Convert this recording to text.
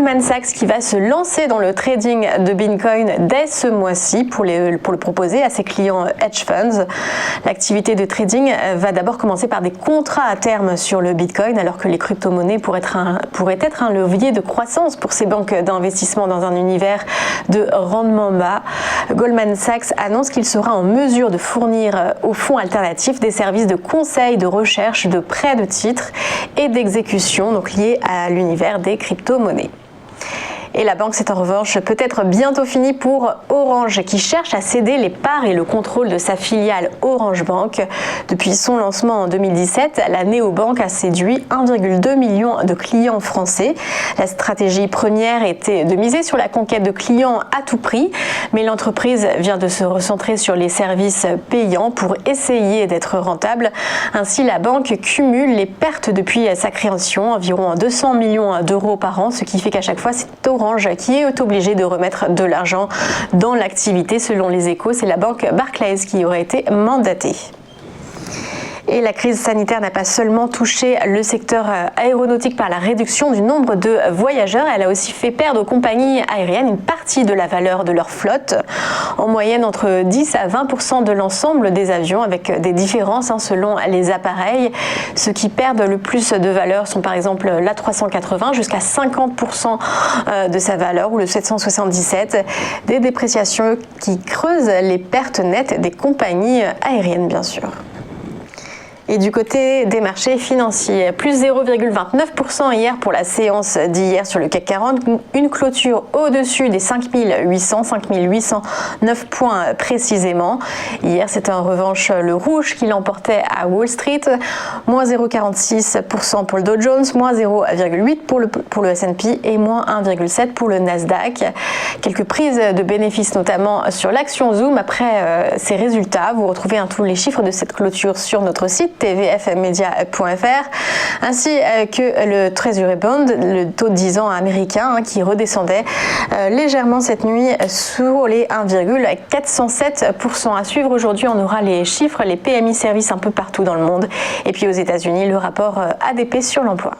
Goldman Sachs qui va se lancer dans le trading de Bitcoin dès ce mois-ci pour le proposer à ses clients hedge funds. L'activité de trading va d'abord commencer par des contrats à terme sur le Bitcoin, alors que les crypto-monnaies pourraient être un levier de croissance pour ces banques d'investissement dans un univers de rendement bas. Goldman Sachs annonce qu'il sera en mesure de fournir aux fonds alternatifs des services de conseil, de recherche, de prêt de titres et d'exécution, donc liés à l'univers des crypto-monnaies. Et la banque, c'est en revanche peut-être bientôt fini pour Orange, qui cherche à céder les parts et le contrôle de sa filiale Orange Bank. Depuis son lancement en 2017, la néobanque a séduit 1,2 million de clients français. La stratégie première était de miser sur la conquête de clients à tout prix, mais l'entreprise vient de se recentrer sur les services payants pour essayer d'être rentable. Ainsi, la banque cumule les pertes depuis sa création, environ 200 millions d'euros par an, ce qui fait qu'à chaque fois, c'est Orange qui est obligé de remettre de l'argent dans l'activité. Selon les Échos, c'est la banque Barclays qui aurait été mandatée. Et la crise sanitaire n'a pas seulement touché le secteur aéronautique par la réduction du nombre de voyageurs, elle a aussi fait perdre aux compagnies aériennes une partie de la valeur de leur flotte, en moyenne entre 10 à 20% de l'ensemble des avions, avec des différences selon les appareils. Ceux qui perdent le plus de valeur sont par exemple l'A380, jusqu'à 50% de sa valeur, ou le 777, des dépréciations qui creusent les pertes nettes des compagnies aériennes bien sûr. Et du côté des marchés financiers, plus 0,29% hier pour la séance d'hier sur le CAC 40, une clôture au-dessus des 5809 points précisément. Hier, c'était en revanche le rouge qui l'emportait à Wall Street, moins 0,46% pour le Dow Jones, moins 0,8% pour le S&P et moins 1,7% pour le Nasdaq. Quelques prises de bénéfices notamment sur l'action Zoom après ces résultats. Vous retrouvez tous les chiffres de cette clôture sur notre site tvfmedia.fr, ainsi que le Treasury Bond, le taux de 10 ans américain qui redescendait légèrement cette nuit sous les 1,407%. À suivre aujourd'hui, on aura les chiffres, les PMI services un peu partout dans le monde, et puis aux États-Unis, le rapport ADP sur l'emploi.